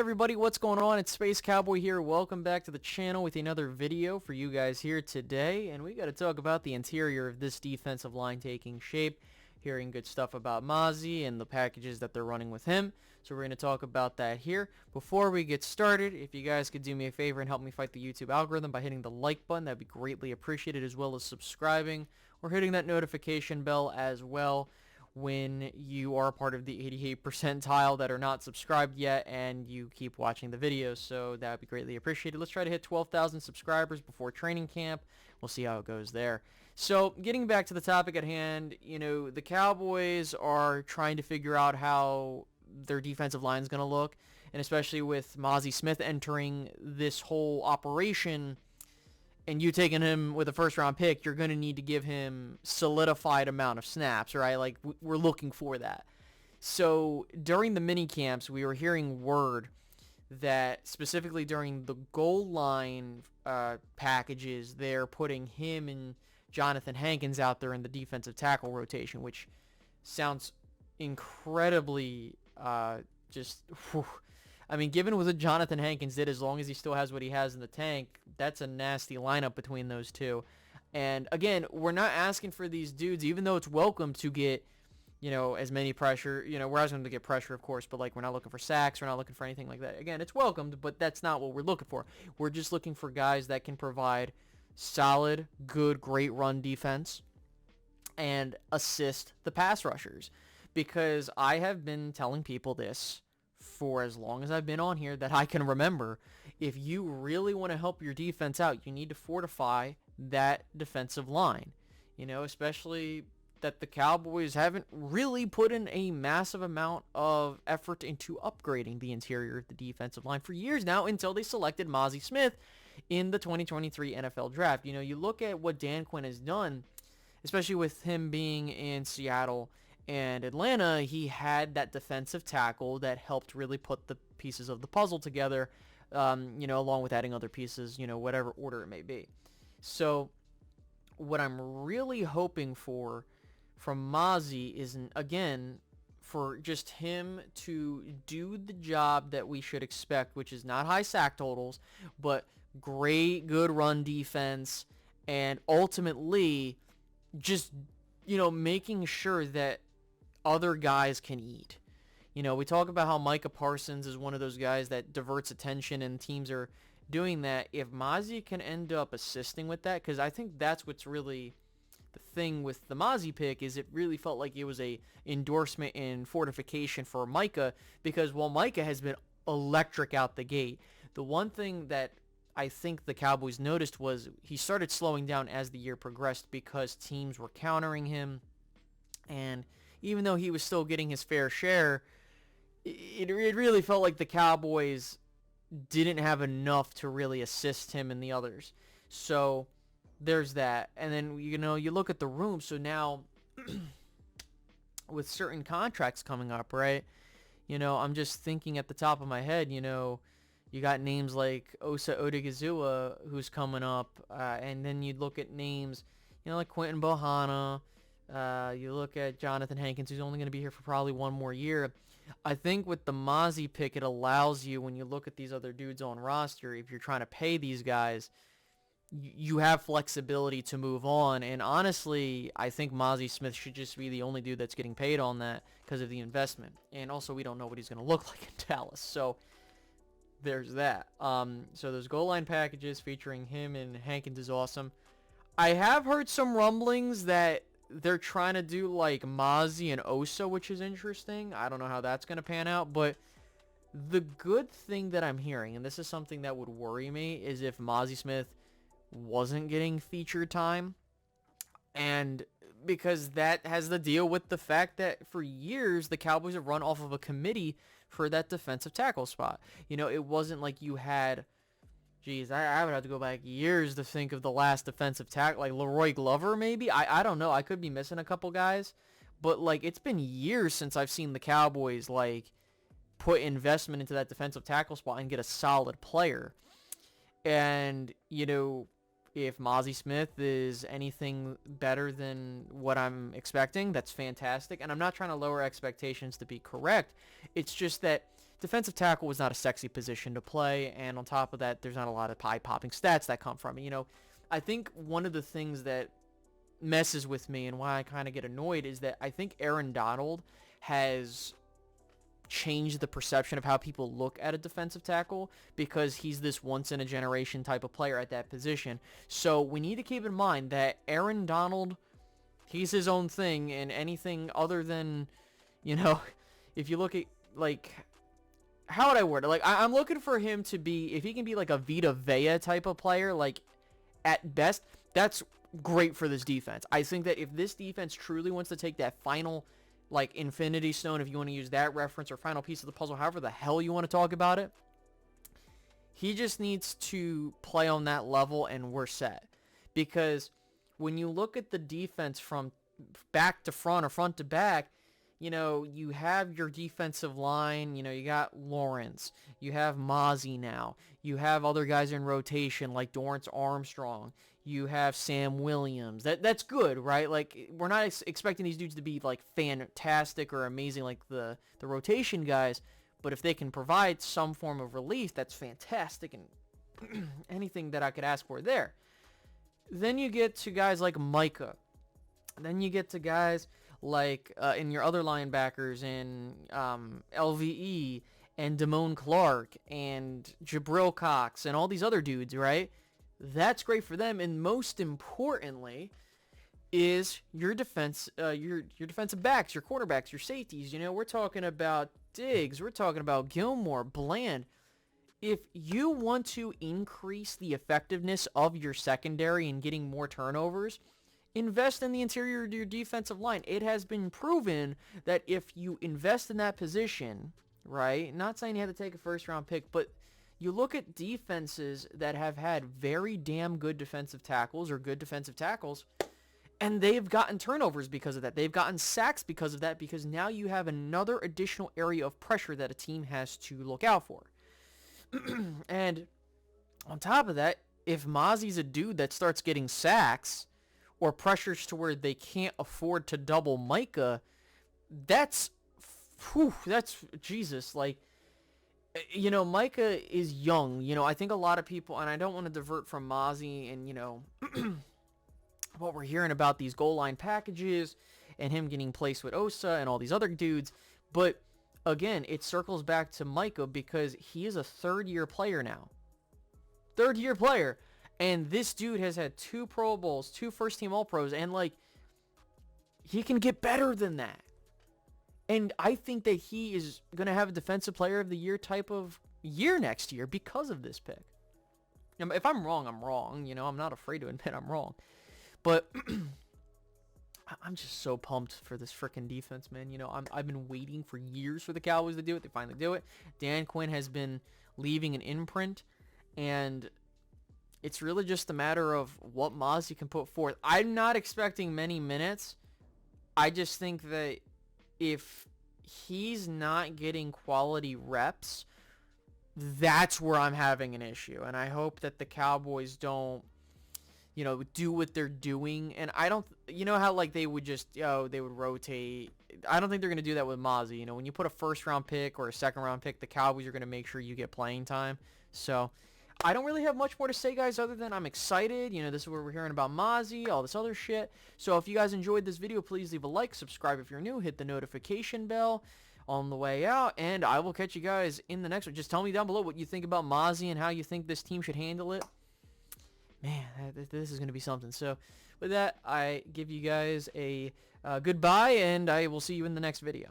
everybody, what's going on? It's Space Cowboy here. Welcome back to the channel with another video for you guys here today. And we got to talk about the interior of this defensive line taking shape. Hearing good stuff about Mazi and the packages that they're running with him. So we're going to talk about that here. Before we get started, if you guys could do me a favor and help me fight the YouTube algorithm by hitting the like button, that'd be greatly appreciated, as well as subscribing or hitting that notification bell as well when you are part of the 88 percentile that are not subscribed yet and you keep watching the videos. So that would be greatly appreciated. Let's try to hit 12,000 subscribers before training camp. We'll see how it goes there. So getting back to the topic at hand, the Cowboys are trying to figure out how their defensive line is going to look, and especially with Mazi Smith entering this whole operation and you taking him with a first-round pick, you're going to need to give him solidified amount of snaps, right? Like, we're looking for that. So during the mini camps, we were hearing word that specifically during the goal line packages, they're putting him and Jonathan Hankins out there in the defensive tackle rotation, which sounds incredibly given what Jonathan Hankins did, as long as he still has what he has in the tank, that's a nasty lineup between those two. And again, we're not asking for these dudes, even though it's welcome to get, as many pressure. We're asking them to get pressure, of course, but we're not looking for sacks. We're not looking for anything like that. Again, it's welcomed, but that's not what we're looking for. We're just looking for guys that can provide solid, good, great run defense and assist the pass rushers. Because I have been telling people this for as long as I've been on here that I can remember. If you really want to help your defense out, you need to fortify that defensive line. Especially that the Cowboys haven't really put in a massive amount of effort into upgrading the interior of the defensive line for years now, until they selected Mazi Smith in the 2023 NFL Draft. You look at what Dan Quinn has done, especially with him being in Seattle and Atlanta. He had that defensive tackle that helped really put the pieces of the puzzle together, along with adding other pieces, whatever order it may be. So what I'm really hoping for from Mazi is, again, for just him to do the job that we should expect, which is not high sack totals, but great, good run defense, and ultimately just, making sure that other guys can eat. We talk about how Micah Parsons is one of those guys that diverts attention, and teams are doing that. If Mazi can end up assisting with that, because I think that's what's really the thing with the Mazi pick, is it really felt like it was a endorsement and fortification for Micah, because while Micah has been electric out the gate, the one thing that I think the Cowboys noticed was he started slowing down as the year progressed, because teams were countering him, and even though he was still getting his fair share, it really felt like the Cowboys didn't have enough to really assist him and the others. So there's that. And then, you look at the room. So now with certain contracts coming up, right? I'm just thinking at the top of my head, you got names like Osa Odigizua, who's coming up. And then you'd look at names, like Quentin Bohanna. You look at Jonathan Hankins, who's only going to be here for probably one more year. I think with the Mazi pick, it allows you, when you look at these other dudes on roster, if you're trying to pay these guys, you have flexibility to move on. And honestly, I think Mazi Smith should just be the only dude that's getting paid on that because of the investment. And also, we don't know what he's going to look like in Dallas. So there's that. So those goal line packages featuring him and Hankins is awesome. I have heard some rumblings that they're trying to do like Mazi and Osa, which is interesting. I don't know how that's going to pan out, but the good thing that I'm hearing, and this is something that would worry me, is if Mazi Smith wasn't getting featured time. And because that has to deal with the fact that for years the Cowboys have run off of a committee for that defensive tackle spot. It wasn't like you had, I would have to go back years to think of the last defensive tackle, like Leroy Glover maybe. I don't know. I could be missing a couple guys, but it's been years since I've seen the Cowboys put investment into that defensive tackle spot and get a solid player. And if Mazi Smith is anything better than what I'm expecting, that's fantastic. And I'm not trying to lower expectations to be correct. It's just that defensive tackle was not a sexy position to play, and on top of that, there's not a lot of pie-popping stats that come from it. You know, I think one of the things that messes with me and why I kind of get annoyed is that I think Aaron Donald has changed the perception of how people look at a defensive tackle, because he's this once-in-a-generation type of player at that position. So we need to keep in mind that Aaron Donald, he's his own thing, and anything other than, you know, if you look at, like, how would I word it? Like, I'm looking for him to be, if he can be like a Vita Vea type of player, like, at best, that's great for this defense. I think that if this defense truly wants to take that final, like, Infinity Stone, if you want to use that reference, or final piece of the puzzle, however the hell you want to talk about it, he just needs to play on that level and we're set. Because when you look at the defense from back to front or front to back, you know, you have your defensive line, you know, you got Lawrence, you have Mazi now, you have other guys in rotation like Dorrance Armstrong, you have Sam Williams. That's good, right? Like, we're not expecting these dudes to be, like, fantastic or amazing like the rotation guys, but if they can provide some form of relief, that's fantastic, and anything that I could ask for there. Then you get to guys like Micah. Then you get to guys like in your other linebackers in LVE and Damone Clark and Jabril Cox and all these other dudes, right? That's great for them. And most importantly is your defense, your defensive backs, your quarterbacks, your safeties. You know, we're talking about Diggs. We're talking about Gilmore, Bland. If you want to increase the effectiveness of your secondary and getting more turnovers, invest in the interior of your defensive line. It has been proven that if you invest in that position, right, not saying you have to take a first-round pick, but you look at defenses that have had very damn good defensive tackles or good defensive tackles, and they've gotten turnovers because of that. They've gotten sacks because of that, because now you have another additional area of pressure that a team has to look out for. And on top of that, if Mazi's a dude that starts getting sacks or pressures to where they can't afford to double Micah, that's Jesus. Like, you know, Micah is young. You know, I think a lot of people, and I don't want to divert from Mazi and, you know, what we're hearing about these goal line packages and him getting placed with Osa and all these other dudes, but again, it circles back to Micah because he is a third-year player now. Third-year player. And this dude has had 2 Pro Bowls, 2 first-team All-Pros, and, like, he can get better than that. And I think that he is going to have a Defensive Player of the Year type of year next year because of this pick. If I'm wrong, I'm wrong. You know, I'm not afraid to admit I'm wrong. But I'm just so pumped for this freaking defense, man. You know, I've been waiting for years for the Cowboys to do it. They finally do it. Dan Quinn has been leaving an imprint, and it's really just a matter of what Mazi can put forth. I'm not expecting many minutes. I just think that if he's not getting quality reps, that's where I'm having an issue. And I hope that the Cowboys don't, you know, do what they're doing. And I don't, you know how, like, they would just, they would rotate. I don't think they're going to do that with Mazi. You know, when you put a first-round pick or a second-round pick, the Cowboys are going to make sure you get playing time. So I don't really have much more to say, guys, other than I'm excited. You know, this is where we're hearing about Mazi, all this other shit. So if you guys enjoyed this video, please leave a like, subscribe if you're new, hit the notification bell on the way out, and I will catch you guys in the next one. Just tell me down below what you think about Mazi and how you think this team should handle it. Man, this is going to be something. So with that, I give you guys a goodbye, and I will see you in the next video.